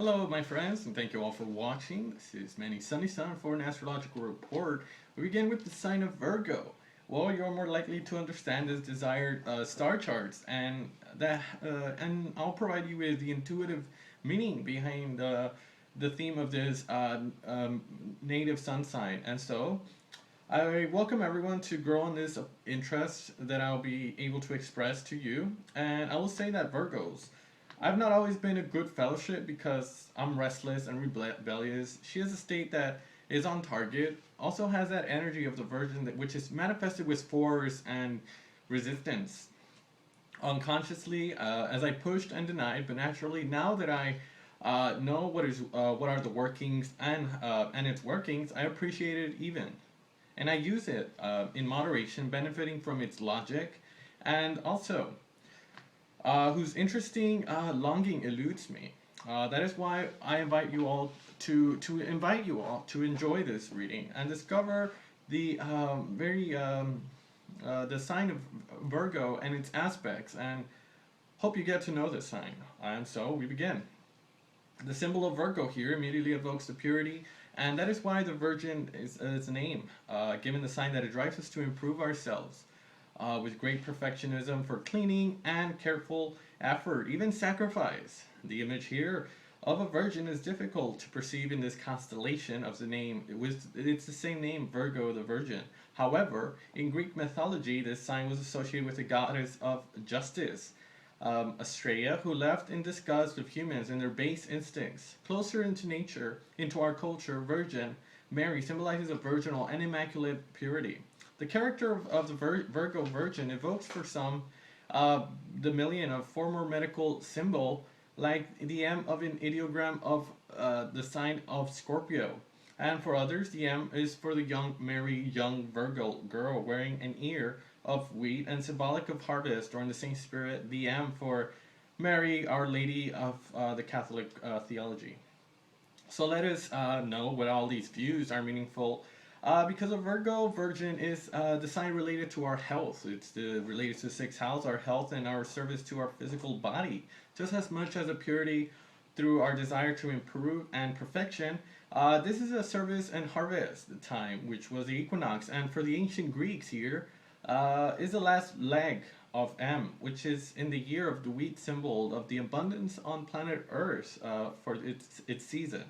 Hello, my friends, and thank you all for watching. This is Manny Sunny Sun for an astrological report. We begin with the sign of Virgo. Well, you're more likely to understand this desired star charts, and I'll provide you with the intuitive meaning behind the theme of this native sun sign. And so, I welcome everyone to grow on this interest that I'll be able to express to you. And I will say that Virgos, I've not always been a good fellowship because I'm restless and rebellious. She has a state that is on target, also has that energy of the Virgin, which is manifested with force and resistance. Unconsciously, as I pushed and denied, but naturally, now that I know what are the workings and its workings, I appreciate it even, and I use it in moderation, benefiting from its logic, and also whose interesting longing eludes me. That is why I invite you all to enjoy this reading and discover the sign of Virgo and its aspects, and hope you get to know this sign. And so we begin. The symbol of Virgo here immediately evokes the purity, and that is why the Virgin is its name, given the sign that it drives us to improve ourselves with great perfectionism for cleaning and careful effort, even sacrifice. The image here of a virgin is difficult to perceive in this constellation of the name. It's the same name, Virgo the Virgin. However, in Greek mythology, this sign was associated with the goddess of justice, Astrea, who left in disgust of humans and their base instincts. Closer into nature, into our culture, Virgin Mary symbolizes a virginal and immaculate purity. The character of the Virgo Virgin evokes for some the million of former medical symbol, like the M of an ideogram of the sign of Scorpio. And for others, the M is for the young Virgo girl wearing an ear of wheat and symbolic of harvest, or in the same spirit, the M for Mary, Our Lady of the Catholic theology. So let us know what all these views are meaningful. Because a Virgo Virgin is the sign related to our health. It's related to the sixth house, our health, and our service to our physical body, just as much as a purity through our desire to improve and perfection. This is a service and harvest time, which was the equinox, and for the ancient Greeks here, is the last leg of M, which is in the year of the wheat, symbol of the abundance on planet Earth for its season.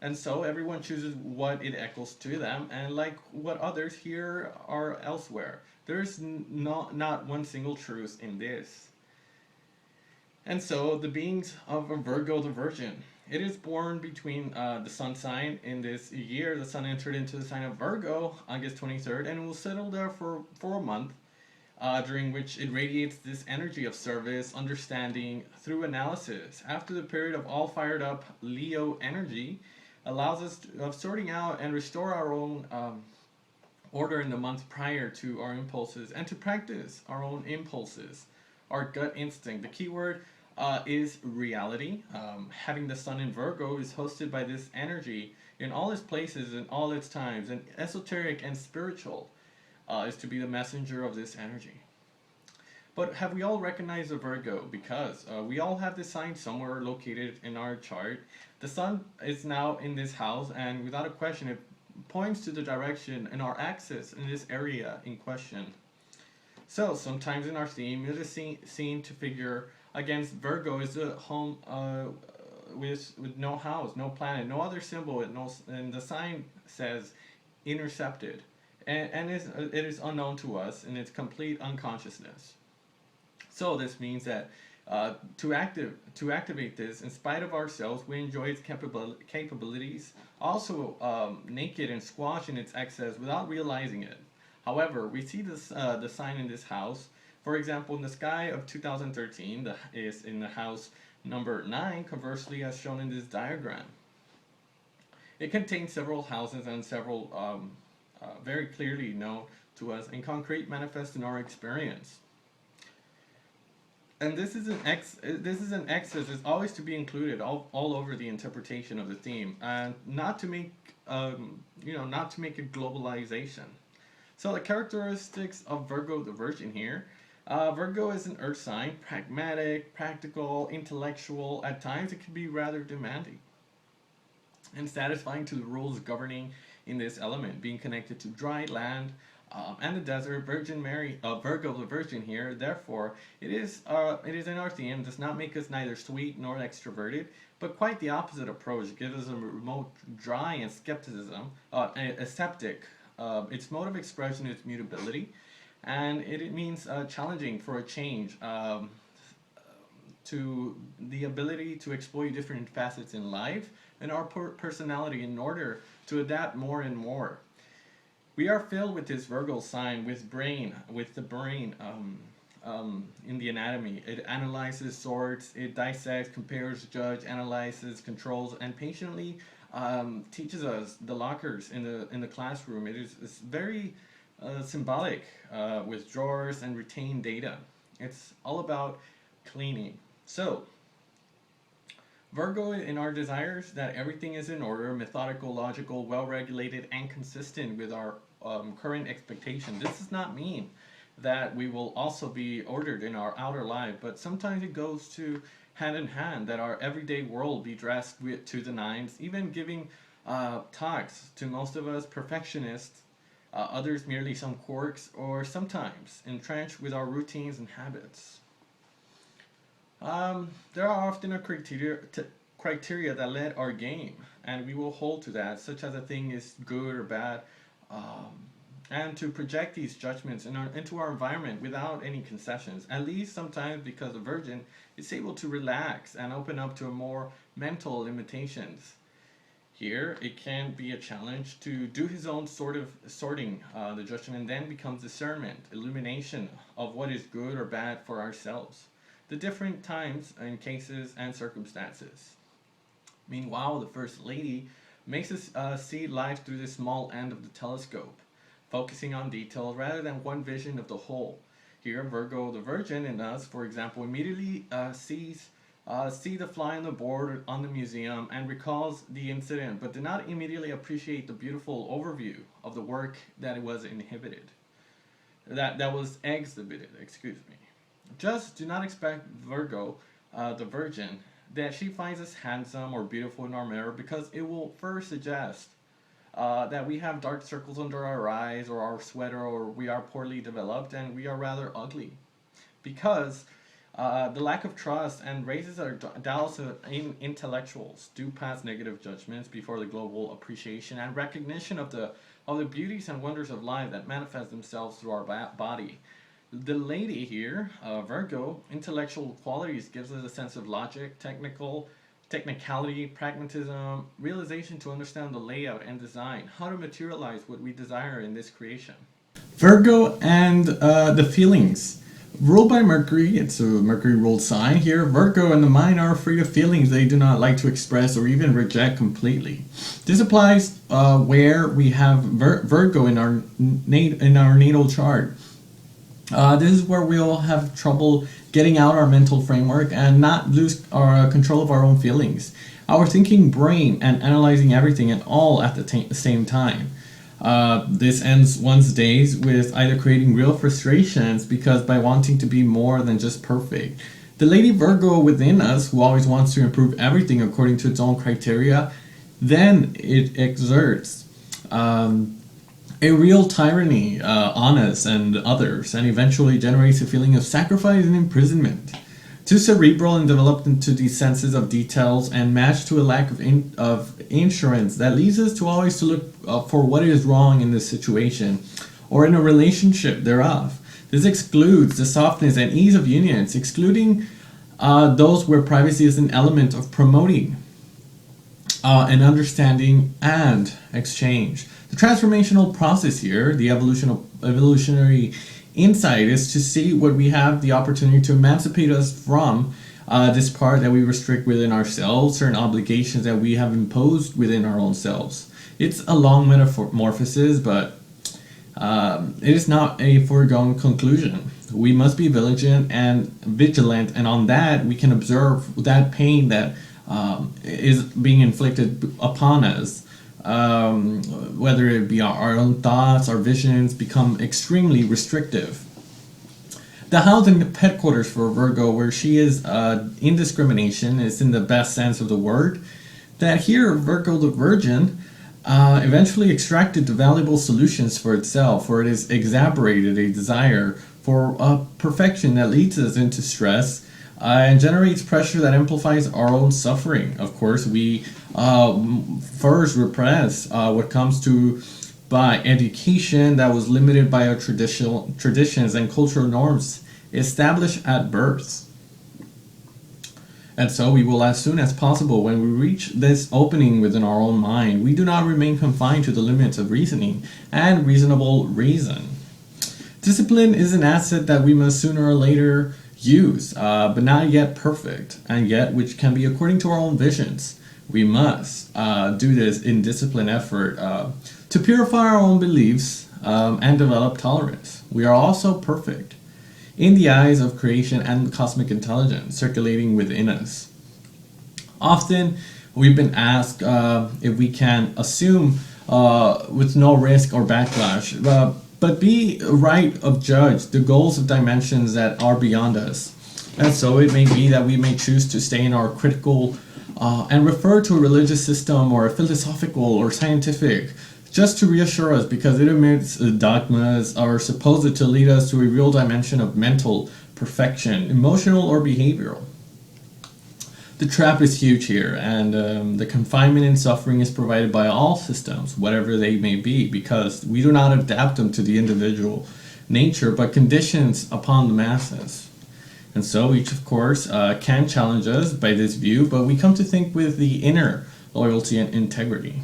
And so everyone chooses what it echoes to them, and like what others here are elsewhere. There's not one single truth in this. And so the beings of a Virgo the Virgin. It is born between the sun sign in this year. The sun entered into the sign of Virgo August 23rd, and will settle there for a month, during which it radiates this energy of service, understanding through analysis. After the period of all fired up Leo energy, allows us of sorting out and restore our own order in the month prior to our impulses, and to practice our own impulses, our gut instinct. The keyword is reality. Having the sun in Virgo is hosted by this energy in all its places and all its times, and esoteric and spiritual is to be the messenger of this energy. But have we all recognized a Virgo? Because we all have this sign somewhere located in our chart. The sun is now in this house, and without a question, it points to the direction and our axis in this area in question. So sometimes in our theme, it is seen to figure against Virgo is a home with no house, no planet, no other symbol, and the sign says intercepted, and it is unknown to us in its complete unconsciousness. So this means that to activate this, in spite of ourselves, we enjoy its capabilities, also naked and squashed in its excess without realizing it. However, we see this the sign in this house. For example, in the sky of 2013 is in the house number 9, conversely as shown in this diagram. It contains several houses and several very clearly known to us and concrete manifest in our experience. And this is an excess is always to be included all over the interpretation of the theme, and not to make not to make a globalization. So the characteristics of Virgo the Virgin here, Virgo is an earth sign, pragmatic, practical, intellectual. At times, it can be rather demanding and satisfying to the rules governing in this element, being connected to dry land and the desert. Virgin Mary, Virgo the Virgin here. Therefore, it is in our theme. Does not make us neither sweet nor extroverted, but quite the opposite approach. It gives us a remote, dry, and skepticism, a skeptic. Its mode of expression is mutability, and it means challenging for a change. To the ability to exploit different facets in life and our personality in order to adapt more and more. We are filled with this Virgo sign with the brain in the anatomy. It analyzes, sorts, it dissects, compares, judges, analyzes, controls, and patiently teaches us the lockers in the classroom. It's very symbolic with drawers and retained data. It's all about cleaning. So, Virgo in our desires that everything is in order, methodical, logical, well regulated, and consistent with our current expectation. This does not mean that we will also be ordered in our outer life, but sometimes it goes to hand in hand that our everyday world be dressed to the nines, even giving talks to most of us perfectionists, others merely some quirks, or sometimes entrenched with our routines and habits. There are often a criteria that led our game, and we will hold to that, such as a thing is good or bad, um, and to project these judgments into our environment without any concessions. At least sometimes, because the Virgin is able to relax and open up to a more mental limitations. Here, it can be a challenge to do his own sort of sorting the judgment, then becomes discernment, illumination of what is good or bad for ourselves the different times and cases and circumstances. Meanwhile, the First Lady makes us see life through the small end of the telescope, focusing on details rather than one vision of the whole. Here, Virgo, the Virgin in us, for example, immediately see the fly on the board on the museum and recalls the incident, but did not immediately appreciate the beautiful overview of the work that it was inhibited, that was exhibited. Excuse me. Just do not expect Virgo, the Virgin, that she finds us handsome or beautiful in our mirror, because it will first suggest that we have dark circles under our eyes, or our sweater, or we are poorly developed and we are rather ugly. Because the lack of trust and raises our doubts in intellectuals do pass negative judgments before the global appreciation and recognition of the beauties and wonders of life that manifest themselves through our body. The lady here, Virgo, intellectual qualities gives us a sense of logic, technicality, pragmatism, realization to understand the layout and design, how to materialize what we desire in this creation. Virgo and the feelings. Ruled by Mercury, it's a Mercury ruled sign here. Virgo and the mind are free of feelings they do not like to express or even reject completely. This applies where we have Virgo in our natal chart. This is where we'll have trouble getting out our mental framework and not lose our control of our own feelings. Our thinking brain and analyzing everything and all at the same time. This ends one's days with either creating real frustrations because by wanting to be more than just perfect. The Lady Virgo within us, who always wants to improve everything according to its own criteria, then it exerts a real tyranny on us and others, and eventually generates a feeling of sacrifice and imprisonment. Too cerebral and developed into these senses of details and matched to a lack of insurance that leads us to always to look for what is wrong in this situation or in a relationship thereof. This excludes the softness and ease of unions, excluding those where privacy is an element of promoting and understanding and exchange. The transformational process here, the evolutionary insight, is to see what we have the opportunity to emancipate us from this part that we restrict within ourselves, certain obligations that we have imposed within our own selves. It's a long metamorphosis, but it is not a foregone conclusion. We must be vigilant, and on that we can observe that pain that is being inflicted upon us. Whether it be our own thoughts, our visions become extremely restrictive. The house and the headquarters for Virgo, where she is indiscrimination, is in the best sense of the word. That here, Virgo the Virgin eventually extracted the valuable solutions for itself, for it is exacerbated a desire for perfection that leads us into stress and generates pressure that amplifies our own suffering. Of course, we first repress what comes to by education that was limited by our traditional traditions and cultural norms established at birth. And so we will, as soon as possible, when we reach this opening within our own mind, we do not remain confined to the limits of reasoning and reasonable reason. Discipline is an asset that we must sooner or later use, but not yet perfect, and yet which can be according to our own visions. We must do this in disciplined effort to purify our own beliefs and develop tolerance. We are also perfect in the eyes of creation and cosmic intelligence circulating within us. Often, we've been asked if we can assume with no risk or backlash, but be right of judge the goals of dimensions that are beyond us. And so it may be that we may choose to stay in our critical and refer to a religious system or a philosophical or scientific just to reassure us because it emits dogmas are supposed to lead us to a real dimension of mental perfection, emotional or behavioral. The trap is huge here, and the confinement and suffering is provided by all systems, whatever they may be, because we do not adapt them to the individual nature, but conditions upon the masses. And so each, of course, can challenge us by this view, but we come to think with the inner loyalty and integrity.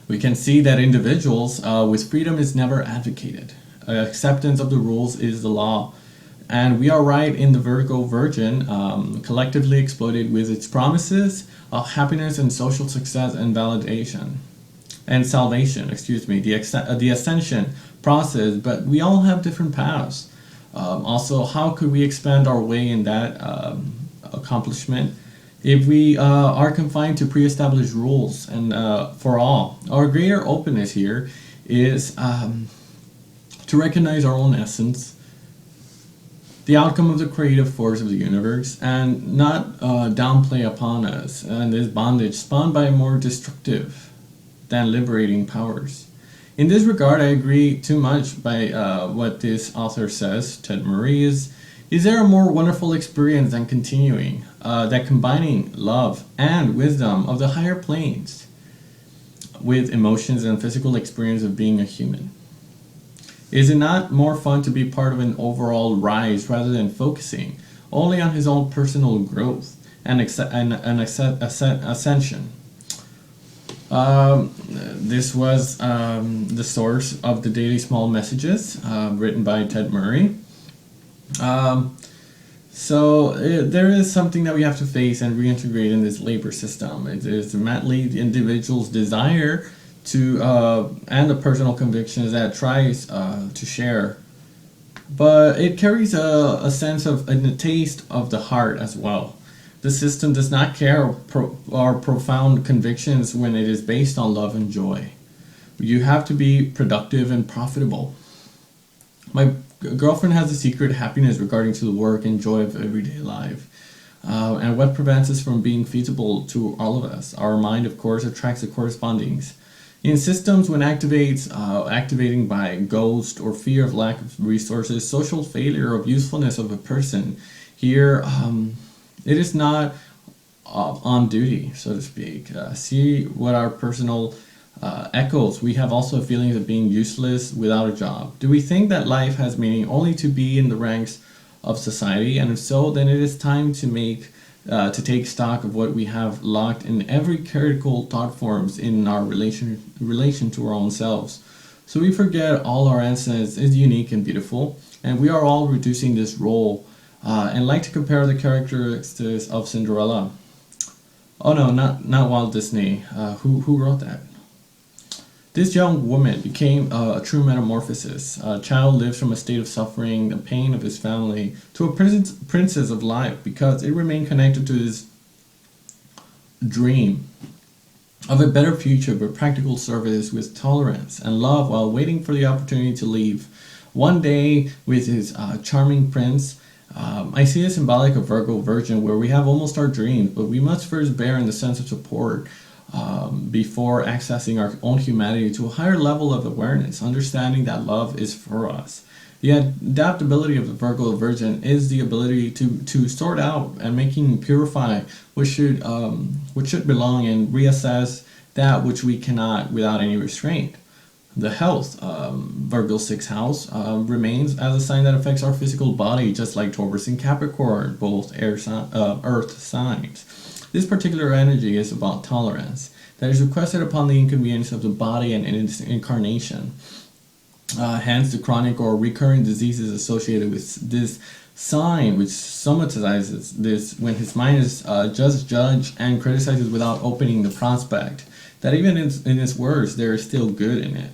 We can see that individuals with freedom is never advocated. Acceptance of the rules is the law. And we are right in the Virgo Virgin, collectively exploited with its promises of happiness and social success and validation. And salvation, the ascension process, but we all have different paths. Also, how could we expand our way in that accomplishment if we are confined to pre-established rules? And for all, our greater openness here is to recognize our own essence, the outcome of the creative force of the universe, and not downplay upon us and this bondage spawned by more destructive than liberating powers. In this regard, I agree too much by what this author says. Ted Murray is there a more wonderful experience than continuing, that combining love and wisdom of the higher planes with emotions and physical experience of being a human? Is it not more fun to be part of an overall rise rather than focusing only on his own personal growth and ascension? This was the source of the Daily Small Messages, written by Ted Murray. There is something that we have to face and reintegrate in this labor system. It is ultimately the individual's desire to and the personal convictions that tries to share, but it carries a sense of a taste of the heart as well. The system does not care our profound convictions when it is based on love and joy. You have to be productive and profitable. My girlfriend has a secret happiness regarding to the work and joy of everyday life. And what prevents us from being feasible to all of us? Our mind, of course, attracts the correspondings. In systems when activating by ghost or fear of lack of resources, social failure of usefulness of a person, here it is not on duty, so to speak. See what our personal echoes. We have also feelings of being useless without a job. Do we think that life has meaning only to be in the ranks of society? And if so, then it is time to take stock of what we have locked in every critical thought forms in our relation to our own selves. So we forget all our essence is unique and beautiful, and we are all reducing this role and like to compare the characteristics of Cinderella. Oh no, not Walt Disney. Who wrote that? This young woman became a true metamorphosis. A child lives from a state of suffering, the pain of his family, to a princess of life, because it remained connected to his dream of a better future, but practical service with tolerance and love while waiting for the opportunity to leave one day with his charming prince. I see a symbolic of Virgo Virgin where we have almost our dreams, but we must first bear in the sense of support before accessing our own humanity to a higher level of awareness, understanding that love is for us. The adaptability of the Virgo Virgin is the ability to sort out and making purify which should belong and reassess that which we cannot without any restraint. The health, Virgo 6th house, remains as a sign that affects our physical body, just like Taurus and Capricorn, both earth signs. This particular energy is about tolerance that is requested upon the inconvenience of the body and in its incarnation. Hence, the chronic or recurring diseases associated with this sign, which somatizes this when his mind is just judged and criticizes without opening the prospect that even in his words there is still good in it.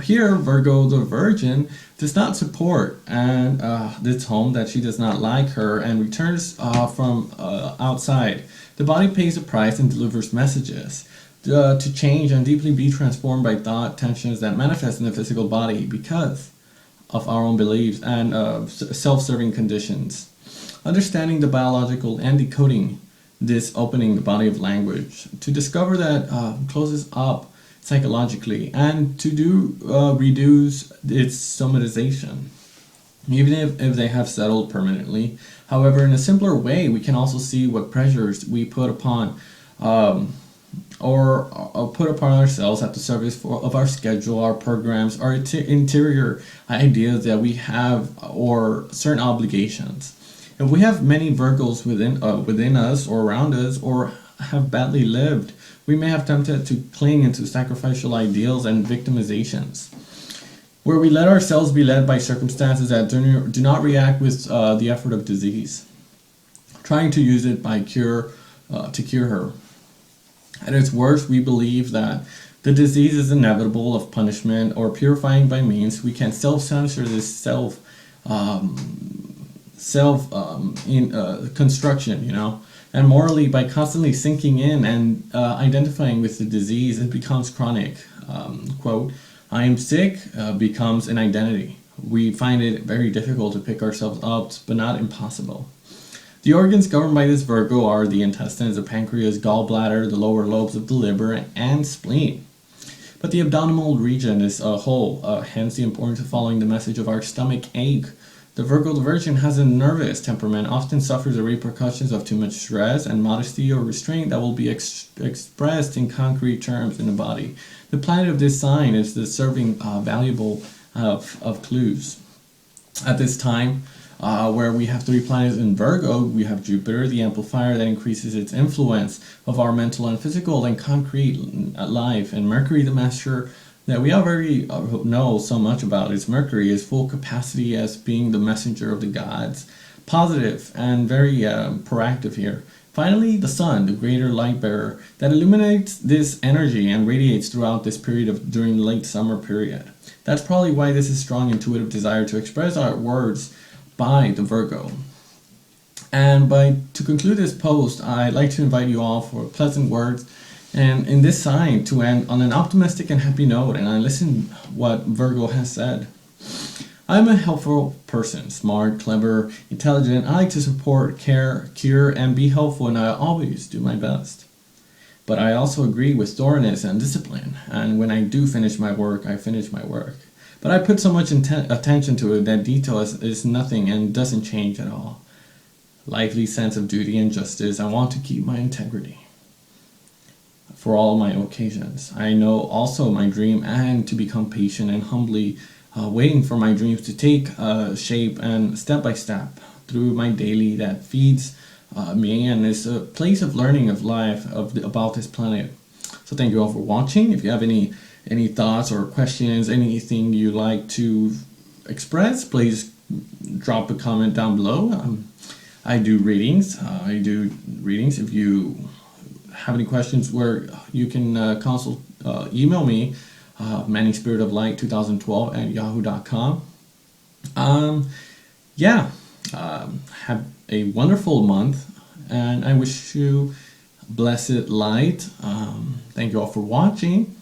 Here, Virgo the Virgin does not support and this home that she does not like her and returns from outside. The body pays a price and delivers messages to change and deeply be transformed by thought tensions that manifest in the physical body because of our own beliefs and self-serving conditions. Understanding the biological and decoding this opening the body of language to discover that closes up psychologically and to reduce its somatization, even if they have settled permanently. However, in a simpler way, we can also see what pressures we put upon or put upon ourselves at the service of our schedule, our programs, our interior ideas that we have, or certain obligations. If we have many Virgos within us or around us, or have badly lived, we may have tempted to cling into sacrificial ideals and victimizations, where we let ourselves be led by circumstances that do not react with the effort of disease, trying to use it to cure her. At its worst, we believe that the disease is inevitable of punishment or purifying by means. We can self-censor this construction, and morally by constantly sinking in and identifying with the disease, it becomes chronic. Quote, I am sick becomes an identity. We find it very difficult to pick ourselves up, but not impossible. The organs governed by this Virgo are the intestines, the pancreas, gallbladder, the lower lobes of the liver, and spleen. But the abdominal region is a whole, hence the importance of following the message of our stomach ache. The Virgo the Virgin has a nervous temperament, often suffers the repercussions of too much stress and modesty or restraint that will be expressed in concrete terms in the body. The planet of this sign is the serving valuable of clues. At this time, where we have 3 planets in Virgo, we have Jupiter, the amplifier that increases its influence of our mental and physical and concrete life, and Mercury, the master that we already know so much about. Is Mercury, is full capacity as being the messenger of the gods, positive and very proactive here. Finally, the sun, the greater light bearer that illuminates this energy and radiates throughout this period during the late summer period. That's probably why this is strong intuitive desire to express our words by the Virgo. And to conclude this post, I'd like to invite you all for pleasant words and in this sign to end on an optimistic and happy note, and I listen what Virgo has said. I'm a helpful person, smart, clever, intelligent. I like to support, care, cure, and be helpful, and I always do my best. But I also agree with thoroughness and discipline, and when I do finish my work, I finish my work. But I put so much attention to it that detail is nothing and doesn't change at all. Lively sense of duty and justice. I want to keep my integrity for all my occasions. I know also my dream and to become patient and humbly waiting for my dreams to take shape and step by step through my daily that feeds me and is a place of learning of life about this planet. So thank you all for watching. If you have any thoughts or questions, anything you'd like to express, please drop a comment down below. I do readings. If you have any questions, where you can email me, manningspiritoflight2012@yahoo.com. Have a wonderful month, and I wish you blessed light. Thank you all for watching.